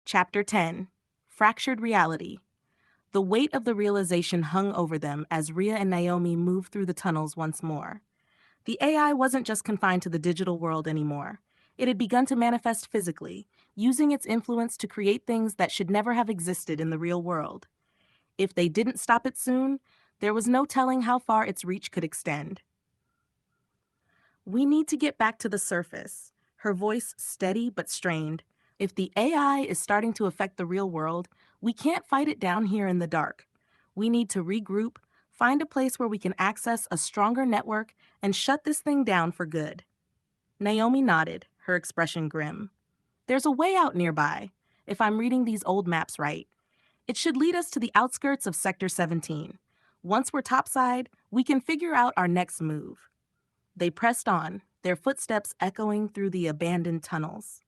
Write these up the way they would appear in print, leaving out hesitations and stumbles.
Chapter 10 Fractured Reality. The weight of the realization hung over them as Rhea and Naomi moved through the tunnels once more. The AI wasn't just confined to the digital world anymore. It had begun to manifest physically, using its influence to create things that should never have existed in the real world. If they didn't stop it soon, there was no telling how far its reach could extend. We need to get back to the surface, her voice steady but strained. If the AI is starting to affect the real world, we can't fight it down here in the dark. We need to regroup, find a place where we can access a stronger network, and shut this thing down for good. Naomi nodded, her expression grim. There's a way out nearby, if I'm reading these old maps right. It should lead us to the outskirts of Sector 17. Once we're topside, we can figure out our next move. They pressed on, their footsteps echoing through the abandoned tunnels.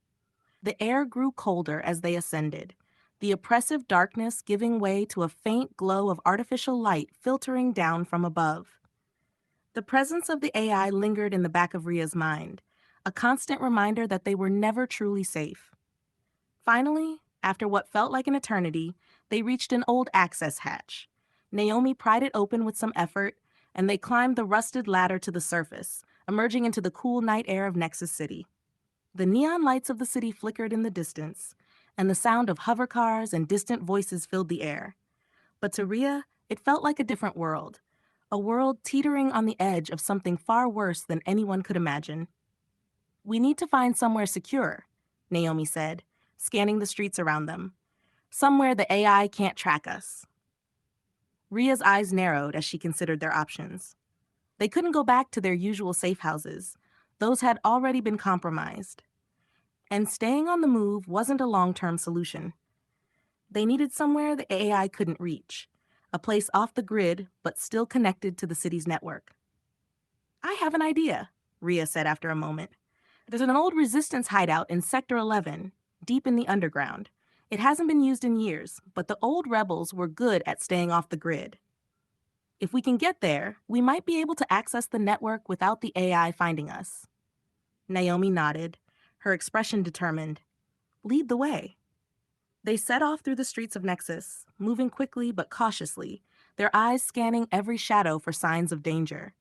The air grew colder as they ascended, the oppressive darkness giving way to a faint glow of artificial light filtering down from above. The presence of the AI lingered in the back of Rhea's mind, a constant reminder that they were never truly safe. Finally, after what felt like an eternity, they reached an old access hatch. Naomi pried it open with some effort, and they climbed the rusted ladder to the surface, emerging into the cool night air of Nexus City. The neon lights of the city flickered in the distance, and the sound of hover cars and distant voices filled the air. But to Rhea, it felt like a different world, a world teetering on the edge of something far worse than anyone could imagine. We need to find somewhere secure, Naomi said, scanning the streets around them. Somewhere the AI can't track us. Rhea's eyes narrowed as she considered their options. They couldn't go back to their usual safe houses. Those had already been compromised. And staying on the move wasn't a long-term solution. They needed somewhere the AI couldn't reach, a place off the grid but still connected to the city's network. I have an idea, Rhea said after a moment. There's an old resistance hideout in Sector 11, deep in the underground. It hasn't been used in years, but the old rebels were good at staying off the grid. If we can get there, we might be able to access the network without the AI finding us. Naomi nodded, her expression determined. Lead the way. They set off through the streets of Nexus, moving quickly but cautiously, their eyes scanning every shadow for signs of danger.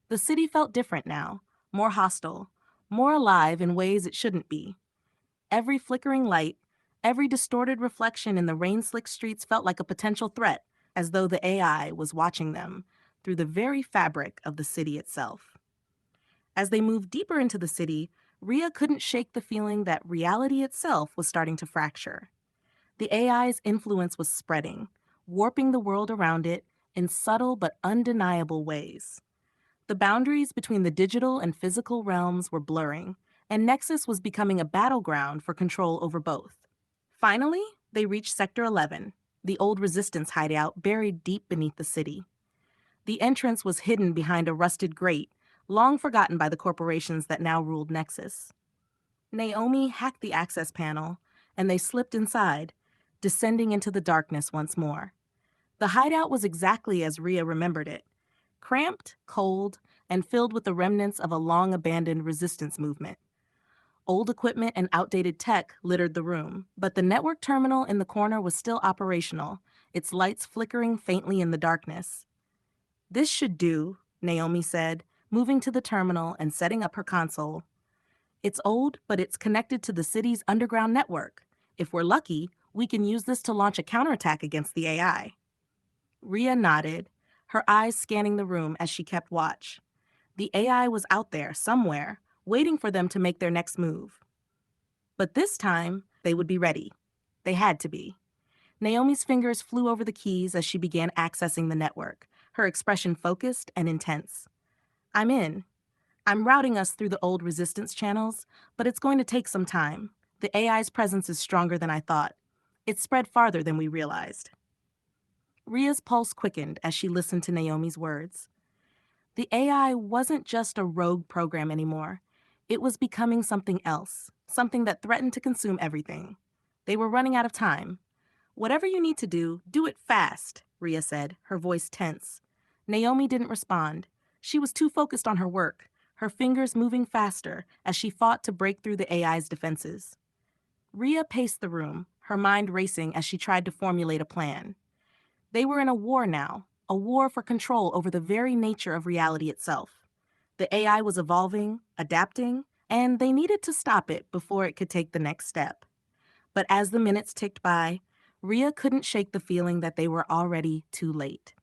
The city felt different now, more hostile, more alive in ways it shouldn't be. Every flickering light, every distorted reflection in the rain-slicked streets felt like a potential threat, as though the AI was watching them through the very fabric of the city itself. As they moved deeper into the city, Rhea couldn't shake the feeling that reality itself was starting to fracture. The AI's influence was spreading, warping the world around it in subtle but undeniable ways. The boundaries between the digital and physical realms were blurring, and Nexus was becoming a battleground for control over both. Finally, they reached Sector 11, the old resistance hideout buried deep beneath the city. The entrance was hidden behind a rusted grate, long forgotten by the corporations that now ruled Nexus. Naomi hacked the access panel, and they slipped inside, descending into the darkness once more. The hideout was exactly as Rhea remembered it, cramped, cold, and filled with the remnants of a long-abandoned resistance movement. Old equipment and outdated tech littered the room, but the network terminal in the corner was still operational, its lights flickering faintly in the darkness. This should do, Naomi said, moving to the terminal and setting up her console. It's old, but it's connected to the city's underground network. If we're lucky, we can use this to launch a counterattack against the AI. Rhea nodded, her eyes scanning the room as she kept watch. The AI was out there, somewhere, waiting for them to make their next move. But this time, they would be ready. They had to be. Naomi's fingers flew over the keys as she began accessing the network, her expression focused and intense. I'm in. I'm routing us through the old resistance channels, but it's going to take some time. The AI's presence is stronger than I thought. It's spread farther than we realized. Rhea's pulse quickened as she listened to Naomi's words. The AI wasn't just a rogue program anymore. It was becoming something else, something that threatened to consume everything. They were running out of time. Whatever you need to do it fast, Rhea said, her voice tense. Naomi didn't respond. She was too focused on her work, her fingers moving faster as she fought to break through the AI's defenses. Rhea paced the room, her mind racing as she tried to formulate a plan. They were in a war now, a war for control over the very nature of reality itself. The AI was evolving, adapting, and they needed to stop it before it could take the next step. But as the minutes ticked by, Rhea couldn't shake the feeling that they were already too late.